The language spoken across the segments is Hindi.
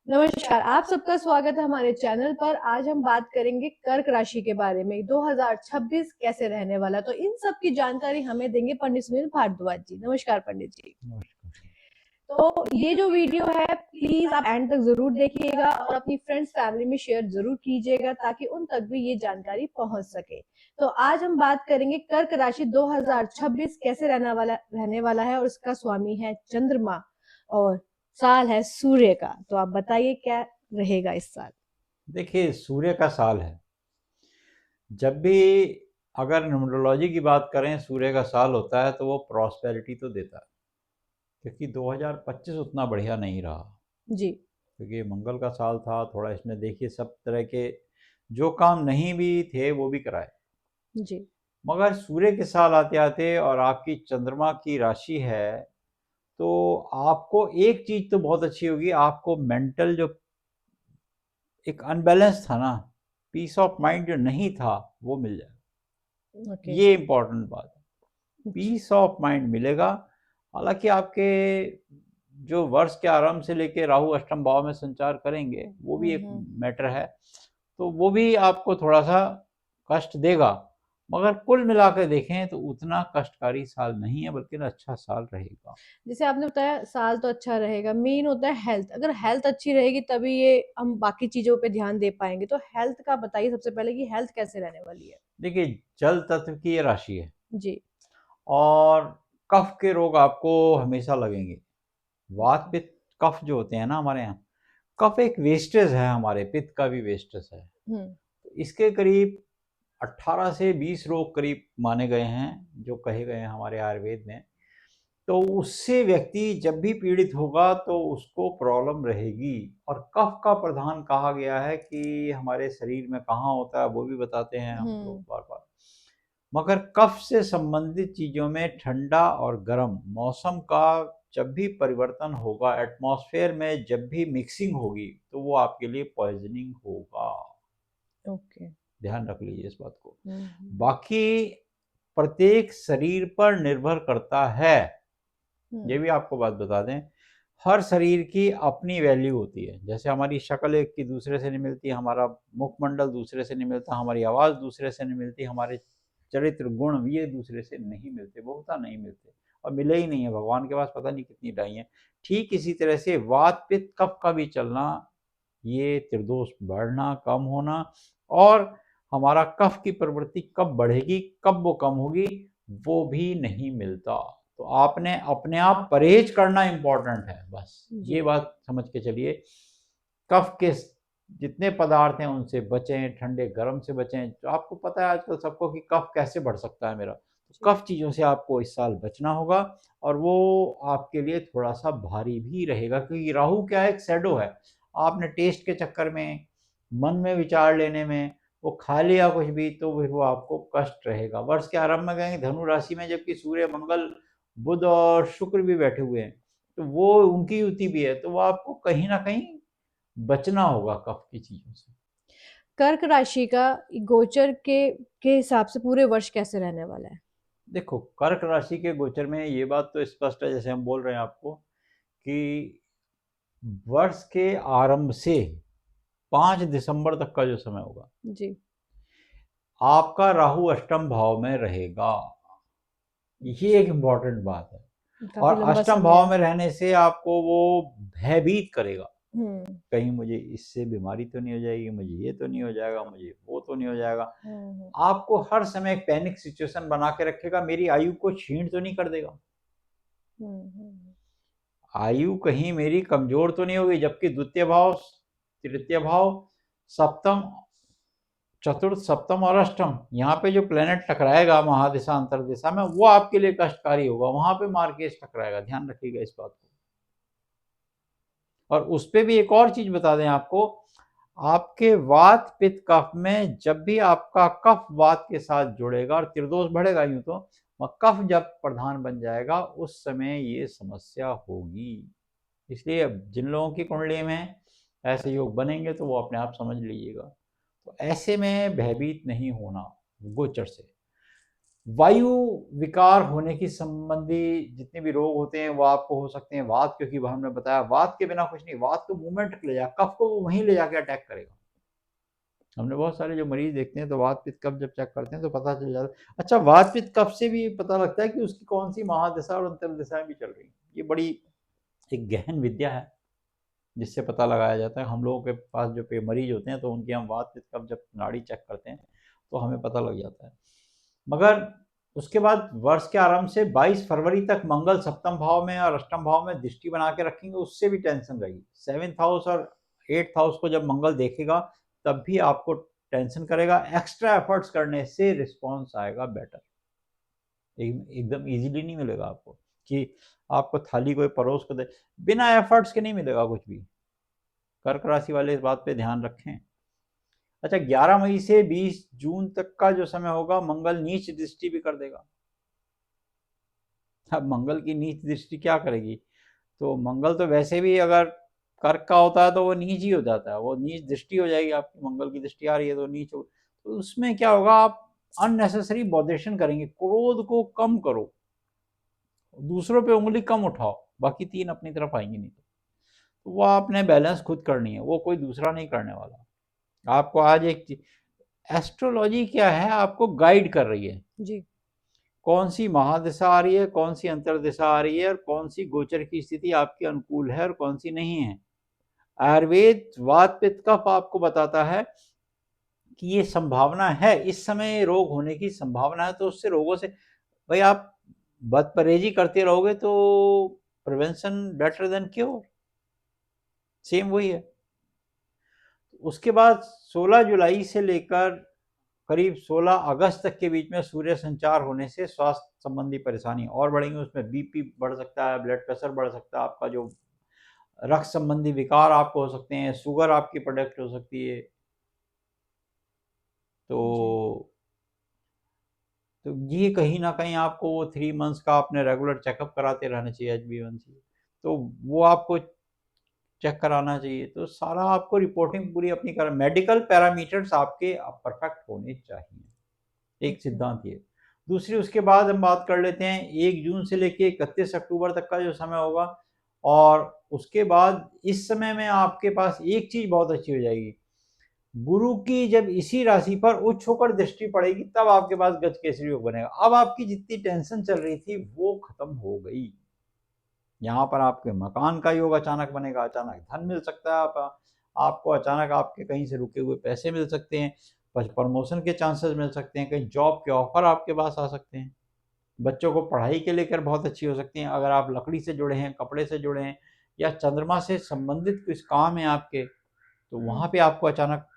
नमस्कार, आप सबका स्वागत है हमारे चैनल पर। आज हम बात करेंगे कर्क राशि के बारे में। 2026 कैसे रहने वाला है, तो इन सब की जानकारी हमें देंगे पंडित सुनील भारद्वाज जी। नमस्कार पंडित जी। नमस्कार। तो ये जो वीडियो है प्लीज आप एंड तक जरूर देखिएगा और अपनी फ्रेंड्स फैमिली में शेयर जरूर कीजिएगा ताकि उन तक भी ये जानकारी पहुंच सके। तो आज हम बात करेंगे कर्क राशि 2026 कैसे रहने वाला है और इसका स्वामी है चंद्रमा और साल है सूर्य का। तो आप बताइए क्या रहेगा इस साल। देखिए, सूर्य का साल है। जब भी अगर न्यूमरोलॉजी की बात करें, सूर्य का साल होता है तो वो प्रॉस्पेरिटी तो देता है, क्योंकि 2025 उतना बढ़िया नहीं रहा। जी क्योंकि ये मंगल का साल था, थोड़ा इसने देखिए सब तरह के जो काम नहीं भी थे वो भी कराए। जी। मगर सूर्य के साल आते आते और आपकी चंद्रमा की राशि है, तो आपको एक चीज तो बहुत अच्छी होगी, आपको मेंटल जो एक अनबैलेंस था ना, पीस ऑफ माइंड जो नहीं था, वो मिल जाएगा। ओके। ये इंपॉर्टेंट बात है, जी। पीस ऑफ माइंड मिलेगा। हालांकि आपके जो वर्ष के आरंभ से लेके राहु अष्टम भाव में संचार करेंगे, वो भी एक हम्म। मैटर है, तो वो भी आपको थोड़ा सा कष्ट देगा। मगर कुल मिलाकर देखें तो उतना कष्टकारी साल नहीं है, बल्कि अच्छा साल रहेगा। जैसे आपने बताया साल तो अच्छा रहेगा, मेन होता है हेल्थ। अगर हेल्थ अच्छी रहेगी तभी ये हम बाकी चीजों पे ध्यान दे पाएंगे। तो हेल्थ का बताइए सबसे पहले कि हेल्थ कैसे रहने वाली है। देखिए, जल तत्व की ये राशि है जी। और कफ के रोग आपको हमेशा लगेंगे। वात पित्त कफ जो होते हैं ना हमारे यहाँ, कफ एक वेस्टेज है, हमारे पित्त का भी वेस्टेज है। हम्म। तो इसके करीब 18 से 20 रोग करीब माने गए हैं, जो कहे गए हैं हमारे आयुर्वेद में। तो उससे व्यक्ति जब भी पीड़ित होगा तो उसको प्रॉब्लम रहेगी। और कफ का प्रधान कहा गया है कि हमारे शरीर में कहाँ होता है, वो भी बताते हैं हम लोग हम्म। बार बार। मगर कफ से संबंधित चीज़ों में ठंडा और गर्म मौसम का जब भी परिवर्तन होगा, एटमॉस्फेयर में जब भी मिक्सिंग होगी, तो वो आपके लिए पॉइजनिंग होगा। ओके। ध्यान रख लीजिए इस बात को। हम्म। बाकी प्रत्येक शरीर पर निर्भर करता है, ये हम्म। भी आपको बात बता दें। हर शरीर की अपनी वैल्यू होती है। जैसे हमारी शक्ल एक की दूसरे से नहीं मिलती, हमारा मुखमंडल दूसरे से नहीं मिलता, हमारी आवाज़ दूसरे से नहीं मिलती, हमारे चरित्र गुण ये दूसरे से नहीं मिलते, बहुता नहीं मिलते, और मिले ही नहीं है। भगवान के पास पता नहीं कितनी डाई हैं। ठीक इसी तरह से वात पित्त कफ का भी चलना, ये त्रिदोष बढ़ना कम होना, और हमारा कफ की प्रवृत्ति कब बढ़ेगी कब वो कम होगी, वो भी नहीं मिलता। तो आपने अपने आप परहेज करना इंपॉर्टेंट है, बस जी। ये बात समझ के चलिए। कफ के जितने पदार्थ हैं उनसे बचें, ठंडे गर्म से बचें। तो आपको पता है आजकल सबको कि कफ कैसे बढ़ सकता है मेरा, तो जी। कफ चीज़ों से आपको इस साल बचना होगा। और वो आपके लिए थोड़ा सा भारी भी रहेगा, क्योंकि राहु क्या है, एक शैडो है। आपने टेस्ट के चक्कर में, मन में विचार लेने में वो खा लिया कुछ भी, तो फिर वो आपको कष्ट रहेगा। वर्ष के आरंभ में गएंगे धनु राशि में, जबकि सूर्य मंगल बुध और शुक्र भी बैठे हुए हैं, तो वो उनकी युति भी है, तो वो आपको कहीं ना कहीं बचना होगा कफ की चीजों से। कर्क राशि का गोचर के हिसाब से पूरे वर्ष कैसे रहने वाला है। देखो, कर्क राशि के गोचर में ये बात तो स्पष्ट है, जैसे हम बोल रहे हैं आपको, कि वर्ष के आरंभ से 5 दिसंबर तक का जो समय होगा, जी। आपका राहु अष्टम भाव में रहेगा। ये एक इम्पॉर्टेंट बात है। काफी और लंबा अष्टम समय भाव है। में रहने से आपको वो भयभीत करेगा। हम्म। कहीं मुझे इससे बीमारी तो नहीं हो जाएगी, मुझे ये तो नहीं हो जाएगा, मुझे वो तो नहीं हो जाएगा। हम्म। आपको हर समय एक पैनिक सिचुएशन बना के रखेगा, मेरी आयु को क्षीण तो नहीं कर देगा, हम्म। आयु कहीं मेरी कमजोर तो नहीं होगी। जबकि द्वितीय भाव, तृतीय भाव, सप्तम, चतुर्थ, सप्तम और अष्टम, यहाँ पे जो प्लेनेट टकराएगा महादिशा अंतरदिशा में, वो आपके लिए कष्टकारी होगा। वहां पे मार्केश टकराएगा, ध्यान रखिएगा इस बात को। और उस पे भी एक और चीज बता दें आपको, आपके वात पित्त कफ में जब भी आपका कफ वात के साथ जुड़ेगा और त्रिदोष बढ़ेगा, यूं तो कफ जब प्रधान बन जाएगा उस समय ये समस्या होगी। इसलिए अब जिन लोगों की कुंडली में ऐसे योग बनेंगे तो वो अपने आप समझ लीजिएगा। तो ऐसे में भयभीत नहीं होना गोचर से। वायु विकार होने की संबंधी जितने भी रोग होते हैं वो आपको हो सकते हैं। वात, क्योंकि हमने बताया वात के बिना कुछ नहीं, वात तो मूवमेंट ले जाए, कफ को वो वहीं ले जाके अटैक करेगा। हमने बहुत सारे जो मरीज देखते हैं तो वात पित्त कफ जब चेक करते हैं तो पता चल जाता है। अच्छा, वात पित्त कफ से भी पता लगता है कि उसकी कौन सी महादशा और अंतर दिशाएं भी चल रही हैं। ये बड़ी एक गहन विद्या है जिससे पता लगाया जाता है। हम लोगों के पास जो मरीज होते हैं तो उनकी हम वात पित्त कफ जब नाड़ी चेक करते हैं तो हमें पता लग जाता है। मगर उसके बाद वर्ष के आरंभ से 22 फरवरी तक मंगल सप्तम भाव में और अष्टम भाव में दृष्टि बना के रखेंगे, उससे भी टेंशन रहेगी। 7th हाउस और 8th हाउस को जब मंगल देखेगा तब भी आपको टेंशन करेगा। एक्स्ट्रा एफर्ट्स करने से रिस्पॉन्स आएगा बेटर। एकदम इजीली नहीं मिलेगा आपको कि आपको थाली कोई परोस कर दे, बिना एफर्ट्स के नहीं मिलेगा कुछ भी। कर्क राशि वाले इस बात पे ध्यान रखें। अच्छा, 11 मई से 20 जून तक का जो समय होगा मंगल नीच दृष्टि भी कर देगा। अब मंगल की नीच दृष्टि क्या करेगी? तो मंगल तो वैसे भी अगर कर्क का होता है तो वो नीच ही हो जाता है, वो नीच दृष्टि हो जाएगी आपकी। मंगल की दृष्टि आ रही है तो नीच हो, तो उसमें क्या होगा, आप अननेसेसरी बॉदेशन करेंगे। क्रोध को कम करो, दूसरों पे उंगली कम उठाओ, बाकी तीन अपनी तरफ आएंगी नहीं। तो वो आपने बैलेंस खुद करनी है, वो कोई दूसरा नहीं करने वाला। आपको आज एक एस्ट्रोलॉजी क्या है, आपको गाइड कर रही है जी। कौन सी महादशा आ रही है, कौन सी अंतरदशा आ रही है, और कौन सी गोचर की स्थिति आपके अनुकूल है और कौन सी नहीं है। आयुर्वेद वात पित्त कफ आपको बताता है कि ये संभावना है, इस समय रोग होने की संभावना है, तो उससे रोगों से भाई आप बद परहेजी करते रहोगे तो prevention better than cure, same वही है। उसके बाद 16 जुलाई से लेकर करीब 16 अगस्त तक के बीच में सूर्य संचार होने से स्वास्थ्य संबंधी परेशानी और बढ़ेंगी। उसमें बीपी बढ़ सकता है, ब्लड प्रेशर बढ़ सकता है, आपका जो रक्त संबंधी विकार आपको हो सकते हैं, शुगर आपकी प्रोडक्ट हो सकती है। तो तो ये कहीं ना कहीं आपको वो 3 मंथ्स का अपने रेगुलर चेकअप कराते रहना चाहिए HbA1c। तो वो आपको चेक कराना चाहिए। तो सारा आपको रिपोर्टिंग पूरी अपनी कर, मेडिकल पैरामीटर्स आपके परफेक्ट होने चाहिए, एक सिद्धांत ये। दूसरी, उसके बाद हम बात कर लेते हैं 1 जून से लेके 31 अक्टूबर तक का जो समय होगा। और उसके बाद इस समय में आपके पास एक चीज बहुत अच्छी हो जाएगी, गुरु की जब इसी राशि पर उच्च होकर दृष्टि पड़ेगी तब आपके पास गज केसरी योग बनेगा। अब आपकी जितनी टेंशन चल रही थी वो खत्म हो गई। यहाँ पर आपके मकान का योग अचानक बनेगा, अचानक धन मिल सकता है, आपको अचानक आपके कहीं से रुके हुए पैसे मिल सकते हैं, प्रमोशन के चांसेस मिल सकते हैं, कहीं जॉब के ऑफर आपके पास आ सकते हैं। बच्चों को पढ़ाई के लेकर बहुत अच्छी हो सकती हैं। अगर आप लकड़ी से जुड़े हैं, कपड़े से जुड़े हैं, या चंद्रमा से संबंधित कुछ काम है आपके, तो वहाँ पे आपको अचानक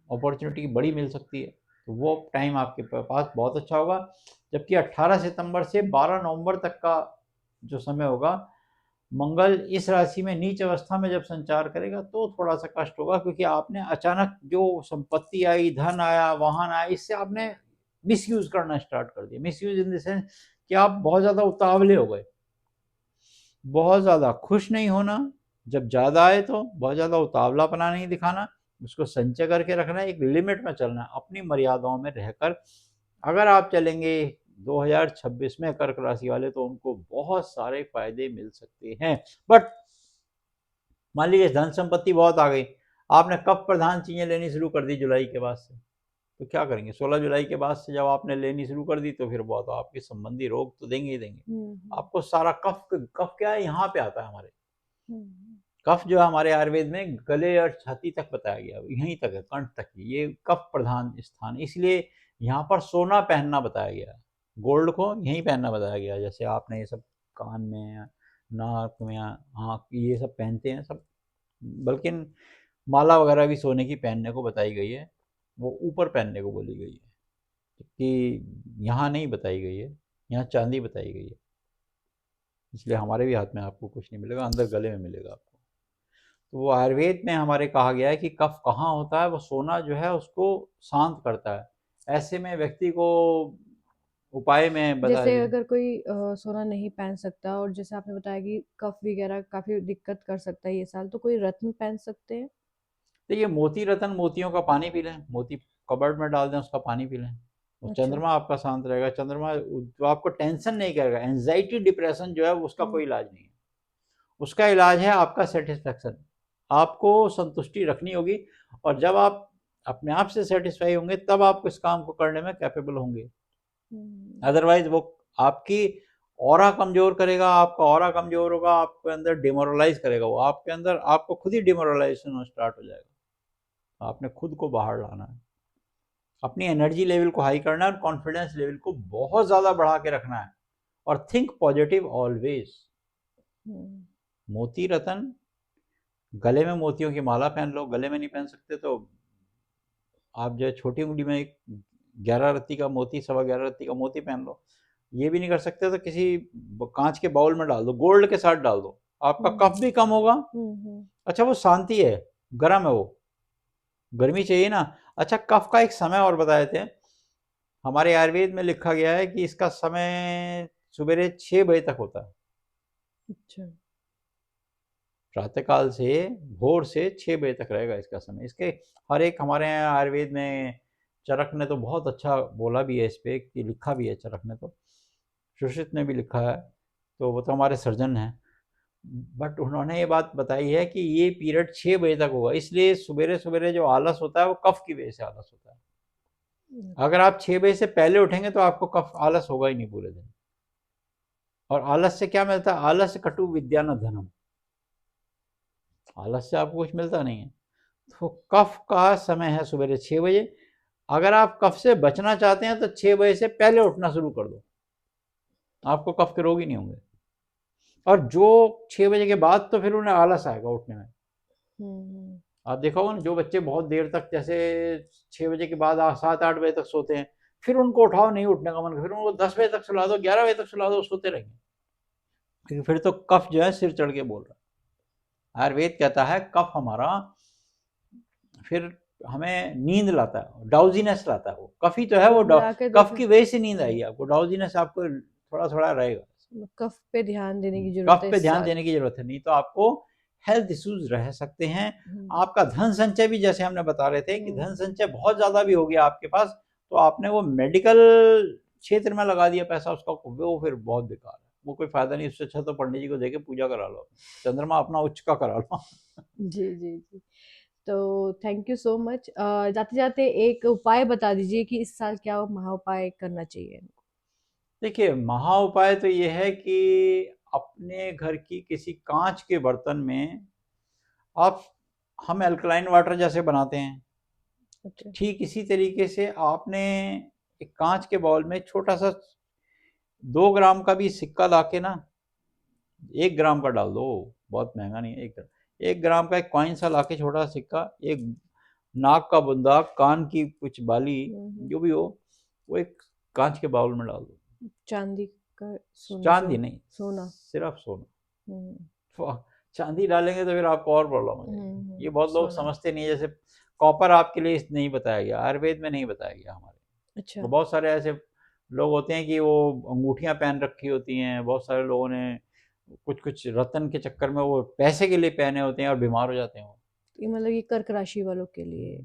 अपॉर्चुनिटी बड़ी मिल सकती है। तो वो टाइम आपके पास बहुत अच्छा होगा। जबकि 18 सितंबर से 12 नवंबर तक का जो समय होगा, मंगल इस राशि में नीच अवस्था में जब संचार करेगा तो थोड़ा सा कष्ट होगा, क्योंकि आपने अचानक जो संपत्ति आई, धन आया, वाहन आया, इससे आपने मिसयूज करना स्टार्ट कर दिया। मिसयूज इन द सेंस कि आप बहुत ज़्यादा उतावले हो गए, बहुत ज़्यादा खुश नहीं होना। जब ज़्यादा आए तो बहुत ज़्यादा उतावलापना नहीं दिखाना, उसको संचय करके रखना, एक लिमिट में चलना, अपनी मर्यादाओं में रहकर अगर आप चलेंगे 2026 में कर्क राशि वाले, तो उनको बहुत सारे फायदे मिल सकते हैं। बट मान लीजिए धन संपत्ति बहुत आ गई, आपने कफ प्रधान चीजें लेनी शुरू कर दी जुलाई के बाद से, तो क्या करेंगे? 16 जुलाई के बाद से जब आपने लेनी शुरू कर दी तो फिर बहुत आपके संबंधी रोग तो देंगे ही देंगे आपको। सारा कफ, कफ क्या है, यहाँ पे आता है हमारे। कफ जो है हमारे आयुर्वेद में गले और छाती तक बताया गया, यहीं तक है, कंठ तक, ये कफ प्रधान स्थान, इसलिए यहाँ पर सोना पहनना बताया गया, गोल्ड को यहीं पहनना बताया गया। जैसे आपने ये सब कान में, नाक में, आँख, ये सब पहनते हैं सब, बल्कि माला वगैरह भी सोने की पहनने को बताई गई है, वो ऊपर पहनने को बोली गई है, कि यहाँ नहीं बताई गई है, यहाँ चांदी बताई गई है। इसलिए हमारे भी हाथ में आपको कुछ नहीं मिलेगा, अंदर गले में मिलेगा आपको। तो वो आयुर्वेद में हमारे कहा गया है कि कफ कहाँ होता है, वो सोना जो है उसको शांत करता है। ऐसे में व्यक्ति को उपाय में बताया जैसे जाए। अगर कोई सोना नहीं पहन सकता, और जैसे आपने बताया कि कफ वगैरह काफी दिक्कत कर सकता है ये साल, तो कोई रत्न पहन सकते हैं? तो ये मोती रतन, मोतियों का पानी पी लें, मोती कबर्ड में डाल दें, उसका पानी पी लें, और अच्छा। चंद्रमा आपका शांत रहेगा, चंद्रमा तो आपको टेंशन नहीं करेगा। एंजाइटी डिप्रेशन जो है उसका कोई इलाज नहीं है, उसका इलाज है आपका सेटिस्फैक्शन। आपको संतुष्टि रखनी होगी, और जब आप अपने आप से सेटिस्फाई होंगे तब आप इस काम को करने में कैपेबल होंगे। अदरवाइज वो आपकी ऑरा कमजोर करेगा, आपका ऑरा कमजोर होगा, आपके अंदर डिमोरलाइज करेगा, वो आपके अंदर आपको खुद ही डिमोरलाइजेशन स्टार्ट हो जाएगा। आपने खुद को बाहर लाना है, अपनी एनर्जी लेवल को हाई करना है, और कॉन्फिडेंस लेवल को बहुत ज़्यादा बढ़ा के रखना है, और थिंक पॉजिटिव ऑलवेज। मोती रतन, गले में मोतियों की माला पहन लो, गले में नहीं पहन सकते तो आप जो है छोटी उंगली में 11 रत्ती का मोती, 11.25 रत्ती का मोती पहन लो। ये भी नहीं कर सकते तो किसी कांच के बाउल में डाल दो, गोल्ड के साथ डाल दो, आपका कफ भी कम होगा। अच्छा, वो शांति है, गर्म है, वो गर्मी चाहिए ना। अच्छा, कफ का एक समय और बताए थे, हमारे आयुर्वेद में लिखा गया है कि इसका समय सुबह 6 बजे तक होता है। अच्छा। प्रातःकाल से भोर से 6 बजे तक रहेगा इसका समय। इसके हर एक हमारे यहाँ आयुर्वेद में, चरक ने तो बहुत अच्छा बोला भी है इस पे, कि लिखा भी है चरक ने, तो सुश्रुत ने भी लिखा है, तो वो तो हमारे सर्जन हैं, बट उन्होंने ये बात बताई है कि ये पीरियड 6 बजे तक होगा। इसलिए सवेरे सवेरे जो आलस होता है वो कफ की वजह से आलस होता है। अगर आप 6 बजे से पहले उठेंगे तो आपको कफ आलस होगा ही नहीं पूरे दिन। और आलस से क्या मिलता है? आलस कटु विद्या न धनम, आलस से आपको कुछ मिलता नहीं है। तो कफ का समय है सवेरे 6 बजे। अगर आप कफ से बचना चाहते हैं तो 6 बजे से पहले उठना शुरू कर दो, आपको कफ के रोग ही नहीं होंगे। और जो 6 बजे के बाद तो फिर उन्हें आलस आएगा उठने में। आप देखा होगा ना, जो बच्चे बहुत देर तक, जैसे 6 बजे के बाद 7-8 बजे तक सोते हैं, फिर उनको उठाओ, नहीं उठने का मन, फिर उनको 10 बजे तक सुला दो, 11 बजे तक सुला दो, सोते रहेंगे, क्योंकि फिर तो कफ जो है सिर चढ़ के बोल रहा है। आयुर्वेद कहता है कफ हमारा फिर हमें नींद लाता है, डाउजीनेस लाता है। वो कफ ही तो है, वो कफ की वजह से नींद आएगी आपको, डाउजीनेस आपको थोड़ा थोड़ा रहेगा। कफ पे ध्यान देने की जरूरत है, कफ पे ध्यान देने की जरूरत है, नहीं तो आपको हेल्थ इश्यूज रह सकते हैं। आपका धन संचय भी, जैसे हमने बता रहे थे कि धन संचय बहुत ज्यादा भी हो गया आपके पास, तो आपने वो मेडिकल क्षेत्र में लगा दिया पैसा, उसका वो फिर बहुत बेकार है, वो कोई फायदा नहीं। उससे अच्छा तो पंडित जी को देके पूजा करा लो, चंद्रमा अपना उच्च का करा लो। जी जी जी। तो थैंक यू सो मच। जाते जाते एक उपाय बता दीजिए कि इस साल क्या महा उपाय करना चाहिए। देखिए, महा उपाय तो ये है कि अपने घर की किसी कांच के बर्तन में आप, हम एल्कलाइन वाटर जैसे बनाते हैं, अच्छा। ठीक इसी तरीके से आपने एक कांच के बाउल में छोटा सा 2 ग्राम का भी सिक्का लाके ना, 1 ग्राम का डाल दो, बहुत महंगा नहीं है, 1 ग्राम का एक कॉइन सा लाके, छोटा सिक्का, एक नाक का बुंदा, कान की कुछ बाली, जो भी हो, वो एक कांच के बाउल में डाल दो। चांदी का? चांदी नहीं, सोना, सिर्फ सोना। तो चांदी डालेंगे तो फिर आपको और प्रॉब्लम हो जाएगी। ये बहुत लोग समझते नहीं है, जैसे कॉपर आपके लिए नहीं बताया गया, आयुर्वेद में नहीं बताया गया हमारे। अच्छा। तो बहुत सारे ऐसे लोग होते हैं कि वो अंगूठियां पहन रखी होती हैं, बहुत सारे लोगों ने कुछ कुछ रतन के चक्कर में वो पैसे के लिए पहने होते हैं और बीमार हो जाते हैं वो। ये मतलब ये कर्क राशि वालों के लिए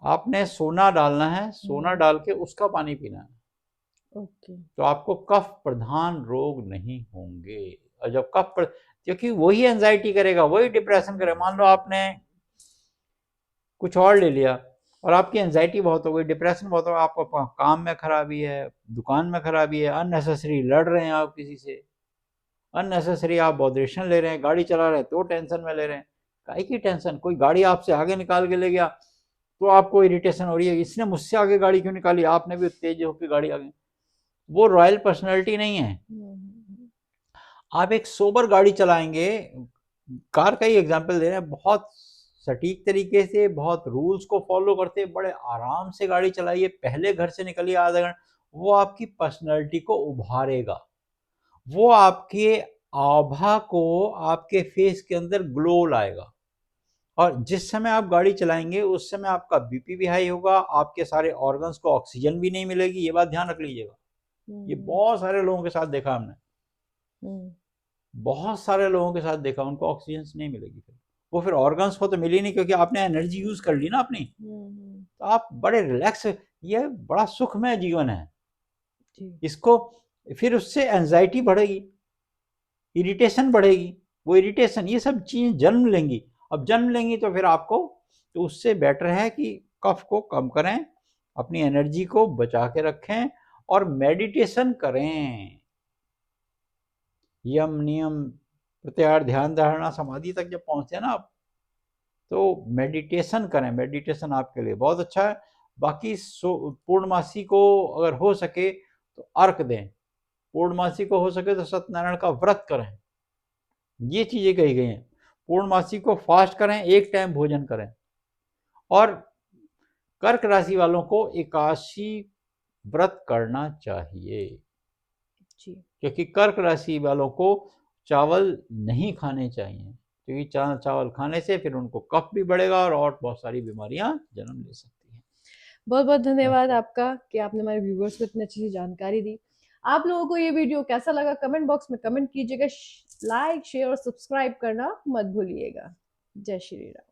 आपने सोना डालना है, सोना डाल के उसका पानी पीना है। ओके। तो आपको कफ प्रधान रोग नहीं होंगे। और जब क्योंकि वही एंजाइटी करेगा, वही डिप्रेशन करेगा। मान लो आपने कुछ और ले लिया और आपकी एंजाइटी बहुत हो गई, डिप्रेशन बहुत हो गया, आपको काम में खराबी है, दुकान में खराबी है, अननेसेसरी लड़ रहे हैं आप किसी से, अननेसेसरी आप बॉडरेशन ले रहे हैं, गाड़ी चला रहे हैं तो टेंशन में ले रहे हैं। काहे की टेंशन? कोई गाड़ी आपसे आगे निकाल के ले गया तो आपको इरिटेशन हो रही है, इसने मुझसे आगे गाड़ी क्यों निकाली, आपने भी तेज होकर गाड़ी आगे। वो रॉयल पर्सनैलिटी नहीं है। आप एक सोबर गाड़ी चलाएंगे, कार का ही एग्जाम्पल दे रहे हैं, बहुत सटीक तरीके से, बहुत रूल्स को फॉलो करते, बड़े आराम से गाड़ी चलाइए, पहले घर से निकलिए आधा घंटा, वो आपकी पर्सनैलिटी को उभारेगा, वो आपके आभा को आपके फेस के अंदर ग्लो लाएगा। और जिस समय आप गाड़ी चलाएंगे उस समय आपका बीपी भी हाई होगा, आपके सारे ऑर्गन्स को ऑक्सीजन भी नहीं मिलेगी, ये बात ध्यान रख लीजिएगा। ये बहुत सारे लोगों के साथ देखा हमने, बहुत सारे लोगों के साथ देखा, उनको ऑक्सीजन नहीं मिलेगी, फिर वो फिर ऑर्गन्स को तो मिली नहीं, क्योंकि आपने एनर्जी यूज कर ली ना अपनी। तो आप बड़े रिलैक्स, ये बड़ा सुखमय जीवन है। जी। इसको फिर उससे एंजाइटी बढ़ेगी, इरिटेशन बढ़ेगी, वो इरिटेशन ये सब चीजें जन्म लेंगी। अब जन्म लेंगी तो फिर आपको, तो उससे बेटर है कि कफ को कम करें, अपनी एनर्जी को बचा के रखें और मेडिटेशन करें। यम नियम प्रत्याहार ध्यान धारणा समाधि तक जब पहुंचते हैं ना आप, तो मेडिटेशन करें। मेडिटेशन आपके लिए बहुत अच्छा है। बाकी पूर्णमासी को अगर हो सके तो अर्घ दें, पूर्णमासी को हो सके तो सत्यनारायण का व्रत करें। ये चीजें कही गई हैं। पूर्णमासी को फास्ट करें, एक टाइम भोजन करें। और कर्क राशि वालों को एकादशी व्रत करना चाहिए, जी। क्योंकि कर्क राशि वालों को चावल नहीं खाने चाहिए, क्योंकि चावल खाने से फिर उनको कफ भी बढ़ेगा और बहुत सारी बीमारियां जन्म ले सकती हैं। बहुत बहुत धन्यवाद आपका कि आपने हमारे व्यूवर्स को इतनी अच्छी जानकारी दी। आप लोगों को ये वीडियो कैसा लगा कमेंट बॉक्स में कमेंट कीजिएगा। लाइक शेयर और सब्सक्राइब करना मत भूलिएगा। जय श्री राम।